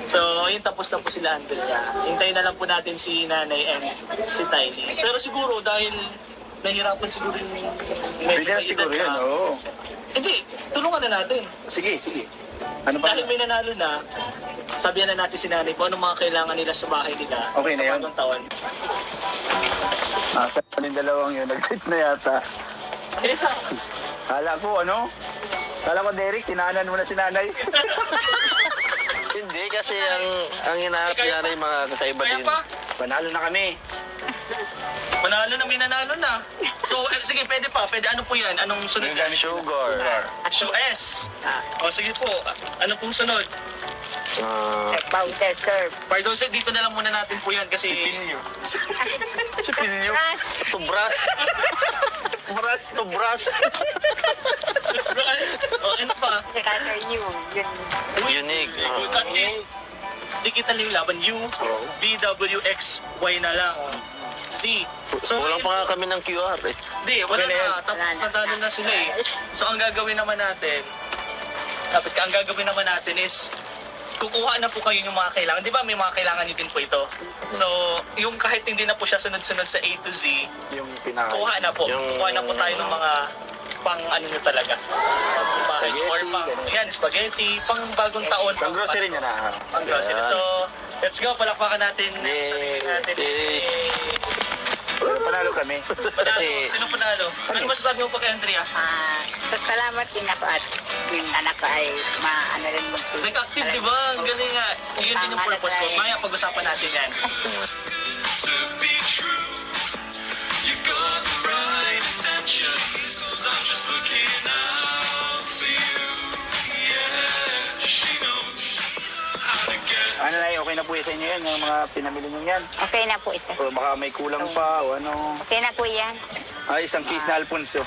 So, ayun, tapos na po sila Andrea. Hintayin na lang po natin si Nanay and si Tiny. Pero siguro dahil nahirapan siguro yung Pwede na siguro yun, oo. Hindi, tulungan na natin. Sige, sige. Ano pa? Dahil may nanalo na, sabihan na natin si Nanay kung anong mga kailangan nila sa bahay nila Okay na sa yun. bagong taon. Sa yung dalawang yun, nag-quit na yata. Kala ko, Kala ko, Derek, tinahanan mo na si nanay. Hindi kasi ang hinaharap niya na yung mga kakaiba Kaya din. pa, Panalo na kami. manalo na, may nanalo na. So, sige, pwede pa. Pwede, ano po yan? Anong sunod? Sugar. So, S. O, sige po. Ano pong sunod? Powder serve. Pardon, sir, dito na lang muna natin po yan kasi... Sipilyo. Tubras. Tubras. O, ano pa? Saka you. Yun. Unique. At least, di kita laban. U, B, W, X, Y na lang. Z. So, Kulang pa nga kami ng QR eh. Hindi, wala Okay na yan. na. Tapos natalo na sila eh. So, ang gagawin naman natin, Dapat ang gagawin naman natin is kukuha na po kayo yung mga kailangan. Di ba may mga kailangan nyo din po ito? So, yung kahit hindi na po siya sunod-sunod sa A to Z, Yung pinaka... kuha na po. Kuha na po tayo ng mga pang ano nyo talaga. Bahay. Or pang, yan, spaghetti, pang bagong taon. Pang grocery niya na. Pang grocery. So, let's go. Palakpakan natin. Yay! Sabihin natin. Yay! Yay! Panalo kami. Panalo. Kasi... Sino panalo? Ano masasabi mo pa kay Andrea? Salamat din ako at yung anak ko ay maano rin mag-tuloy. Nag-active, di ba? Ang galing nga. Yun din yung purpose ko. Maya, pag-usapan natin yan. To be true, you've got the right intentions. I'm just looking out for you. Yeah, she knows how to get. Ano na okay na po sa inyo yan, yung mga pinamili nyo yan. Okay na po ito. O baka may kulang pa o ano. Okay na po yan. Ay, isang case na Alfonso.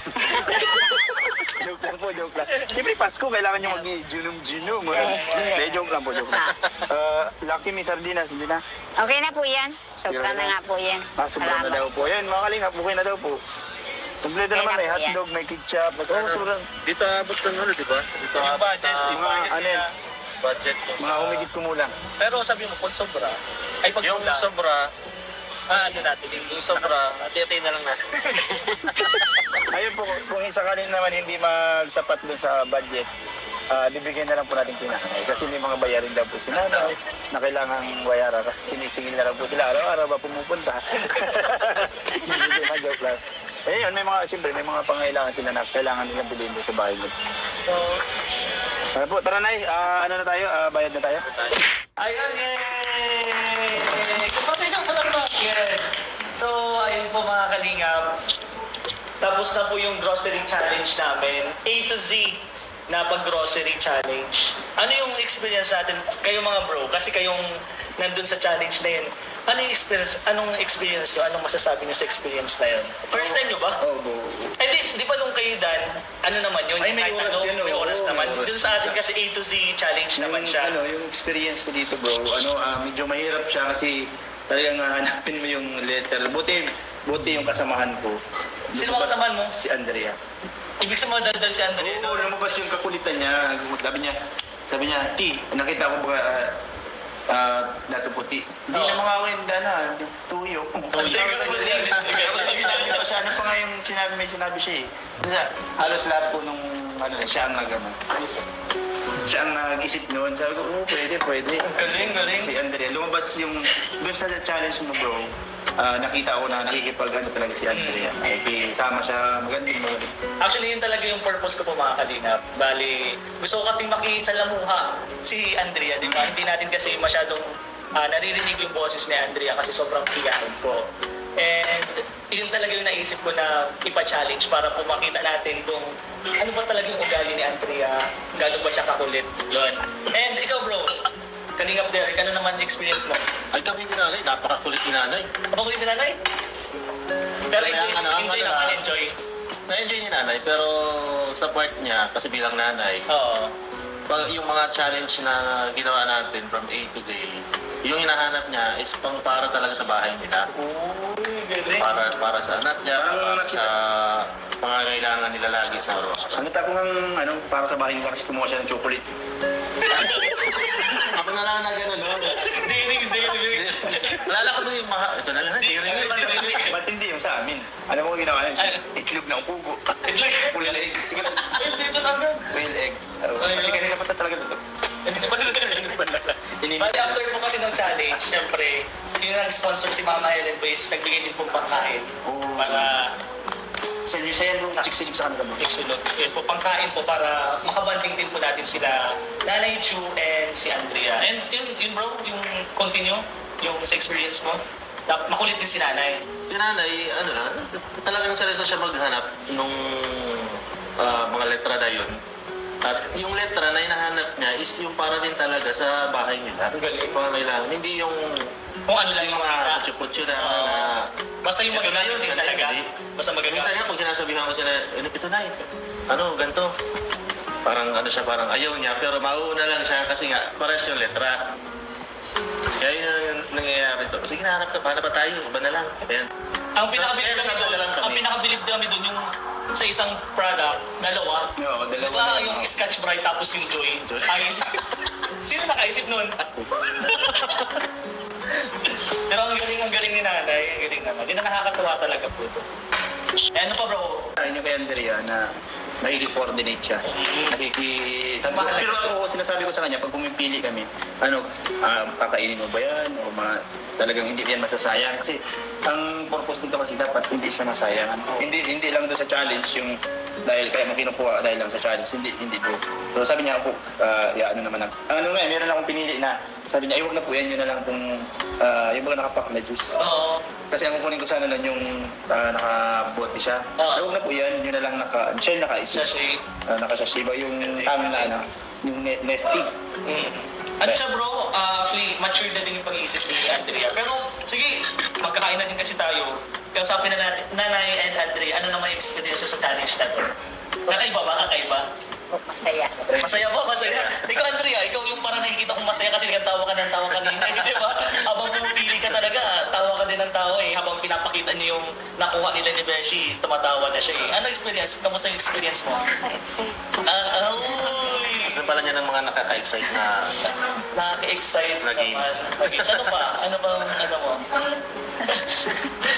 Joke lang po, joke lang. Siyempre, Pasko, kailangan nyo mag-ginum-ginum. Hindi, joke lang po, joke lang. Lucky may sardinas, hindi na. Okay na po yan. Sobra na nga po yan. Sobra na daw po. Yan, mga kalingap, okay na daw po. Kompleto Okay naman, na may po yan. hotdog, may ketchup. Oo, sobrang. Dito abot ng ano, di ba? Dito Yung abot budget. sa Yung mga budget ano yan? nila. budget ko. Mga humigit kumulang. Pero sabi mo, kung sobra, ay pag Yung kulang, sobra, ano natin, yung sobra, hati-hati na lang natin. Ayun po, kung sakaling naman hindi magsapat dun sa budget, bibigyan na lang po natin kinakay. Kasi may mga bayarin daw po si nanay na kailangan bayaran kasi sinisingil na lang po sila. Araw-araw ba pumupunta? Hindi na joke lang. Eh yun, may mga, siyempre, may mga pangailangan sila na kailangan nilang bilhin doon sa bahay nila. So, Ano po, tara Nay, ano na tayo? Bayad na tayo? ayun, yay! Kapatid ng palakpakan. So, ayun po mga kalingap. Tapos na po yung grocery challenge namin. A to Z na pag-grocery challenge. Ano yung experience natin? Kayo mga bro, kasi kayong nandun sa challenge na yun. Ano yung experience? Anong experience nyo? Anong masasabi nyo sa experience na yun? First time nyo ba? Oo, oh, Eh di ba nung kayo Dan, ano naman yun? Ay, may Kahit oras yun, may oo, oras naman. may oras. Dito sa atin kasi A to Z challenge naman siya. Yung experience ko dito bro, medyo mahirap siya kasi talagang hanapin mo yung letter. Buti yung kasamahan ko. Sino ba kasamahan mo? Si Andrea. Ibig sabihin daldal si Andrea. Oo, lumabas yung kakulitan niya. Sabi niya, T, nakita ko ba dato puti. Hindi Oo. na mga wenda na, tuyo. Tapos sinabi ko siya, ano pa nga yung sinabi siya eh. Kasi halos lahat po nung siya ang siya ang nag-isip noon. Sabi ko, oo, pwede. Galing. Si Andrea, lumabas yung, doon sa challenge mo bro, nakita ko na nakikipag talaga si Andrea. Nakikisama siya, magaling. Actually, yun talaga yung purpose ko po mga kalingap. Bali, gusto ko kasing makisalamuha si Andrea, di ba? Hindi natin kasi masyadong naririnig yung boses ni Andrea kasi sobrang piyahin ko. And yun talaga yung naisip ko na ipa-challenge para po makita natin kung ano ba talaga yung ugali ni Andrea, gano'n ba siya kakulit. Yun. And ikaw bro, Kalingap Derek, ano naman experience mo? Ay kami ni nanay, napakakulit ni nanay. Makulit ni nanay? Pero Kaya enjoy naman, enjoy. Na-enjoy ni nanay, pero sa part niya, kasi bilang nanay, Oo. yung mga challenge na ginawa natin from A to Z, yung hinahanap niya is pang para talaga sa bahay nila. Uy, galing. Para sa anak niya, Parang para sa pangangailangan nila lagi sa araw-araw. Ang tako ng para sa bahay nila kasi kumuha siya ng chocolate. Ako na lang na gano'n, no? Diring. Alala ko doon yung ito na lang, Ba't hindi yung sa amin? Alam mo kung ginawa niya? Itlog ng pugo. Full egg. Sige na. Dito na agad. Whale egg. Kasi kanina pa talaga ito. Bali, after po kasi ng challenge, syempre, yung nag-sponsor si Mama Helen Boys, nagbigay din pong pangkain. Para Sa inyo siya yan, chiksilip sa kanila. tiksunod. Yun po, pangkain po para makabanding din po natin sila Nanay Chu and si Andrea. And yun bro, yung continue, yung sa experience mo, makulit din si Nanay. Si nanay, talagang sarito siya maghanap nung mga letra na yun. At yung letra na hinahanap niya is yung para din talaga sa bahay nila. Ang galing. Pangangailangan. Hindi yung Kung ano lang yung mga makita. kutsu-kutsu na... Basta yung Ito maganda na yun, din ito na talaga. yun, Basta maganda. Minsan nga, pag sinasabihan ko siya na, ito na ganito. Parang parang ayaw niya, pero mauuna lang siya kasi nga, pares yung letra. Kaya yun yung nangyayari to. Sige, hanap pa tayo, iba na lang. Ayan. Ang pinakabilib Kaya kami doon, nagdadalan kami. ang pinakabilib kami doon yung sa isang product, dalawa. Oo, dalawa Diba, na. yung Scotch Brite tapos yung Joy. Ay, sino nakaisip nun? Pero ang galing ni nanay, ang galing naman. Hindi na nakakatuwa talaga po. Eh, ano pa bro? Sabi niyo kay Andrea na nakiki-coordinate siya. Pero ako, sinasabi ko sa kanya, pag pumipili kami, kakainin mo ba yan? O talagang hindi yan masasayang. Kasi ang purpose nito kasi dapat hindi siya masayang. Hindi lang doon sa challenge yung dahil kaya mo kinukuha dahil lang sa challenge. Hindi bro. So sabi niya ako, meron akong pinili na sabi niya, huwag na po yan, yun na lang kung yung mga nakapack na juice. Oo. Kasi ang kukunin ko sana nun yung nakabote siya. Oo. Huwag na po yan, yun na lang siya yung naka-isip. Sashi. Naka-sashiba yung tama na yung nesty. Ano siya bro, actually mature na din yung pag-iisip ni Andrea. Pero sige, magkakain na din kasi tayo. Kausapin na natin, Nanay and Andrea, ano naman yung experience sa challenge na to? Kakaiba ba? Kakaiba? Masaya. Masaya po, masaya. Ikaw Andrea, ikaw yung parang nakikita kong masaya kasi nagtawa ka ng tawa kanina, di ba? Habang pumipili ka talaga, tawa ka din ng tawa eh. Habang pinapakita niyo yung nakuha nila ni Beshi, tumatawa na siya eh. Ano experience? Kamusta yung experience mo? Excited. Uy! Gusto pala niya ng mga nakaka-excite na Nakaka-excite Na games. naman. Ano pa? Ano bang ano mo?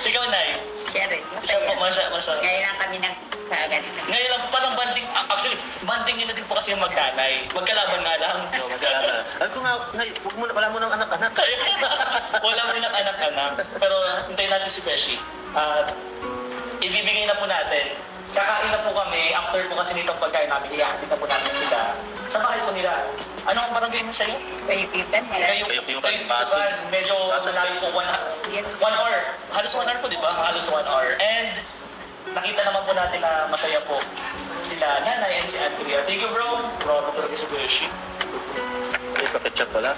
Ikaw, Nay. Siya rin. Siya po, Masaya. masaya. Ngayon lang kami nagkaganito. Ngayon lang, parang banding, actually, banding yun na din po kasi yung magdanay. Magkalaban nga lang. No, magkalaban. Alam ko nga, wala mo ng anak-anak. Wala mo ng anak-anak. Pero hintayin natin si Beshi. At ibibigay na po natin. Kakain na po kami. After po kasi nitong pagkain namin, iyahatid na po namin sila. Sa bahay po nila. Ano ang barangay mo sa'yo? Paipitan. Payupitan, Pasig. Medyo Pasig. malayo po. 1 hour. Halos 1 hour po, di ba? Halos 1 hour. And nakita naman po natin na masaya po sila Nanay and si Andrea. Thank you bro. Bro, talaga si Beshi. Ay, pakichat pala.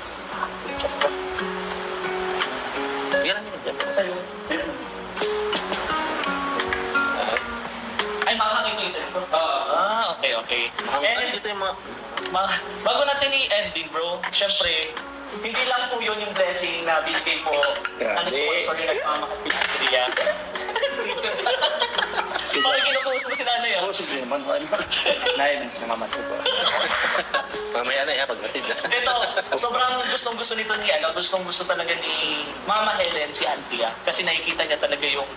Yan ang yun dyan. Sa'yo. Ay, makakakit mo yung cellphone? Okay. And Ito yung mga... bago natin i-end din bro, syempre, hindi lang po yun yung blessing na binigay po Grabe. sponsor yung nagmamakapit ng Korea. Bakit kinupost mo si nanay ah? Oh, sige naman. Nay, namamas ko po. Mamaya na yan, paghatid na. Ito, sobrang gustong-gusto nito ni gustong-gusto talaga ni Mama Helen si Andrea kasi nakikita niya talaga yung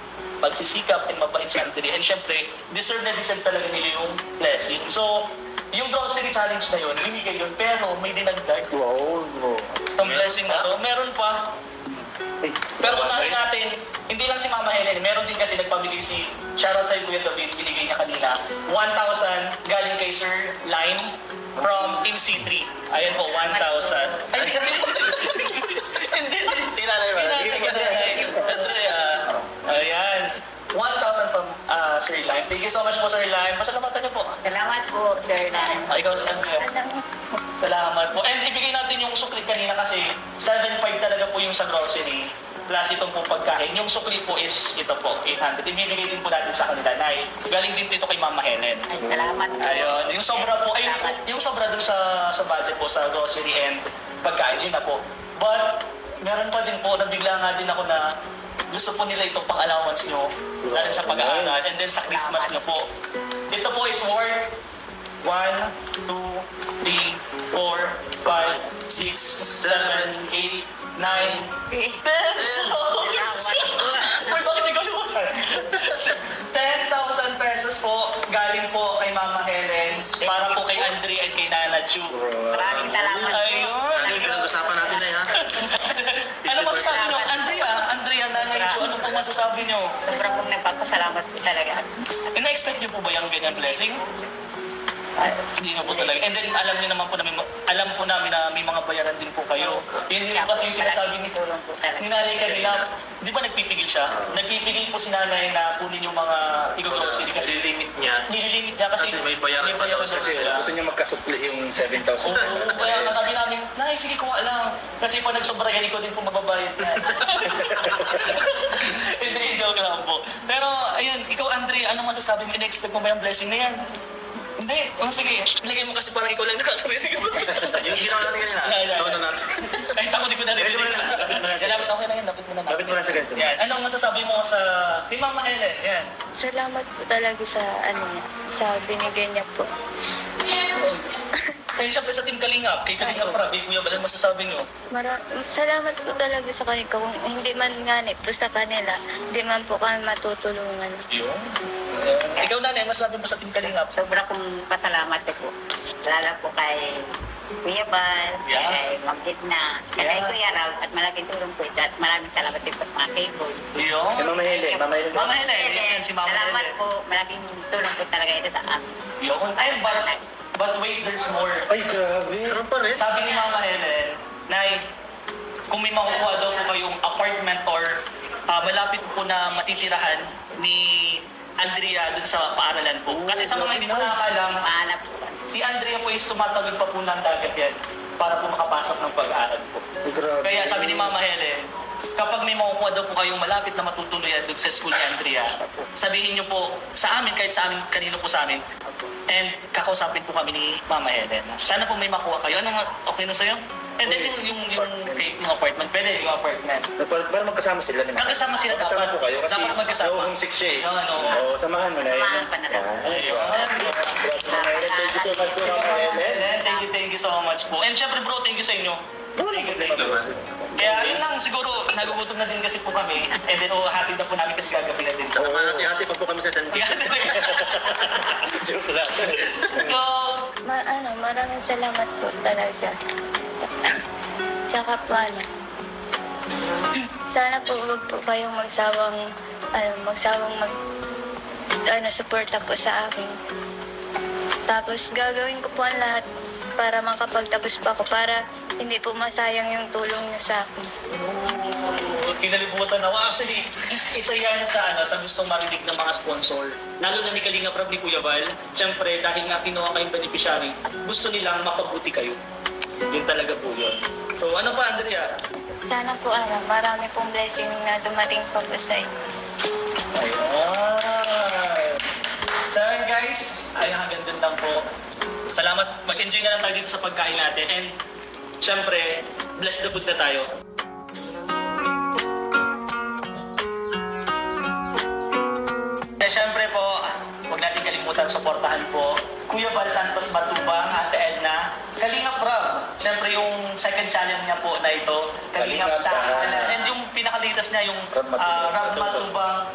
pagsisikap and mabait si Andrea. And syempre, deserve talaga nila yung blessing. So, yung grocery challenge na yun, binigay yun, pero may dinagdag. Wow, bro. Itong blessing na to, meron pa. Pero unahin natin, hindi lang si Mama Helen, meron din kasi nagpabigay si shoutout sa Kuya David, binigay niya kanina, 1,000 galing kay Sir Line from Team C3. Ayan po, 1,000. Ay, hindi. Tinanay ba? Andrea. Ayan. 1,000 from Sir Line. Thank you so much po, Sir Line. Pasalamatan niyo po. Salamat po, Sir Nan. Ikaw, Andrea. Salamat po. And ibigay natin yung sukli kanina kasi 7.5 talaga po yung sa grocery. Plus itong po pagkain. Yung sukli po is ito po, 800. Ibibigay din po natin sa kanila. Nay, galing din dito kay Mama Helen. Ay, salamat po. Ayun, yung sobra po, ay, Salamat. yung sobra dun sa budget po sa grocery and pagkain, yun na po. But, meron pa din po, nabigla nga din ako na gusto po nila itong pang-allowance nyo, lalo sa pag-aaral, and then sa Christmas nyo po. Ito po is worth 1, 2, 3, 4, 5, 6, 7, 8, 9, 10. Uy, bakit ikaw lumasan? 10,000 pesos po galing po kay Mama Helen para po kay Andrea at kay Nana Chu. Maraming salamat po. Ayun. Ano yung pinag-usapan natin na yan? Ano masasabi nyo? Andrea, Nana Chu, ano po masasabi nyo? Sobrang pong nagpapasalamat po talaga. Na-expect nyo po ba yung ganyan blessing? Hindi na po talaga. And then alam niyo naman po namin, alam po namin na may mga bayaran din po kayo. Yun din po kasi yung sinasabi ni Tulong po talaga. Nanay kanina, di ba nagpipigil siya? Nagpipigil po si nanay na kunin yung mga i-grocery kasi Limit niya. nililimit niya kasi Kasi may bayaran pa daw daw Kasi sila. gusto niya magkasukli yung 7,000. Oo, kaya nasabi namin, Nay, sige kuha lang. Kasi pag nagsobra yan, ikaw din po magbabayad na. Hindi, joke lang po. Pero, ayun, ikaw Andre, anong masasabi mo? In-expect mo ba yung blessing na yan? Hindi, sige, ilagay mo kasi parang ikaw lang nakakarinig. Yung ginawa natin kanina, Yeah. gawin na natin. Kahit ako di ko narinig. Salamat, okay na yan, dapat mo na Lapit mo lang sa ganito. Yan. Anong masasabi mo sa kay Mama Helen? Yan. Salamat po talaga sa ano niya, sa binigay niya po. Kaya siyempre sa Team Kalingap, kay Kalingap Prab, kay Kuya Bal, ano masasabi niyo? Salamat po talaga sa kanila. Kung hindi man nga po sa kanila, hindi man po kami matutulungan. Yun. Ikaw nanay, masasabi mo sa Team Kalingap? Sobra kong pasalamat po. Lalo po kay Kuya Bal, Yeah. kay Ma'am Gitna, kay Yeah. Kuya Raul, at malaking tulong po ito. At maraming salamat din po sa mga K-boys. Yun. Kay Mama Helen, Mama Helen. Mama Helen, yan si Mama Salamat Helen. po. Malaking tulong po talaga ito sa amin. Yun. Ay, but wait, there's more. Ay, grabe. Meron pa rin. Sabi ni Mama Helen, Nay, kung may makukuha daw po kayong apartment or malapit po na matitirahan ni Andrea dun sa paaralan po. Kasi sa mga hindi po nakakalam, Mahanap po. si Andrea po is tumatawid pa po ng dagat yan para po makapasok ng pag-aaral po. Ay, grabe. Kaya sabi ni Mama Helen, kapag may makukuha daw po kayong malapit na matutuluyan doon sa school ni Andrea, sabihin niyo po sa amin, kahit sa amin, kanino po sa amin, and kakausapin po kami ni Mama Helen. Sana po may makuha kayo. Anong okay na sa'yo? And then yung apartment, pwede yung apartment. Para magkasama sila naman. Magkasama sila dapat. Magkasama po kayo kasi Dapat magkasama. homesick siya eh. Yung ano. Oo, samahan mo na yun. Samahan pa na lang. Ayun. Thank you so much po, Mama Helen. Thank you so much po. And syempre bro, thank you sa inyo. Thank you. Kaya yun lang siguro, nagugutom na din kasi po kami. And then hatid na po namin kasi gagabi na din. Saka hati-hati pa po kami sa dandi. Joke lang. So, Maraming salamat po talaga. Tsaka po sana po wag po kayong magsawang suporta po sa akin. Tapos gagawin ko po ang lahat para makapagtapos pa ako, para hindi po masayang yung tulong niyo sa akin. kinalimutan ako. Actually, isa yan sa gustong marinig ng mga sponsor. Lalo na ni Kalinga Prab, ni Kuya Bal. Siyempre, dahil nga kinuha kayong beneficiary, gusto nilang mapabuti kayo. Yun talaga po yun. So, ano pa, Andrea? Sana po marami pong blessing na dumating pa po sa inyo. Ayun. So guys, ay hanggang dun lang po. Salamat. Mag-enjoy na lang tayo dito sa pagkain natin. And syempre, bless the food na tayo. Syempre po, huwag natin kalimutan suportahan po Kuya Bal Santos Matubang, Ate Edna, Kalinga Prab. Syempre yung second channel niya po na ito, Kalinga Kalingap Tahanan. And yung pinakalitas niya yung Rab Matubang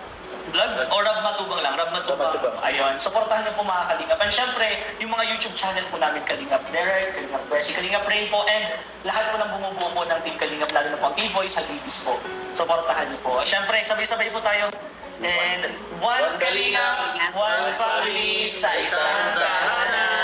vlog o Rab Matubang lang, Rab Matubang. Ayun, suportahan niyo po mga Kalingap. And syempre, yung mga YouTube channel po namin, Kalingap Derek, Kalingap Percy, Kalingap Rain po, and lahat po ng bumubuo po ng Team Kalingap, lalo na po ang E-Boys, Hagibis po. Suportahan niyo po. Syempre, sabay-sabay po tayo. And one Kalingap, one family sa isang tahanan.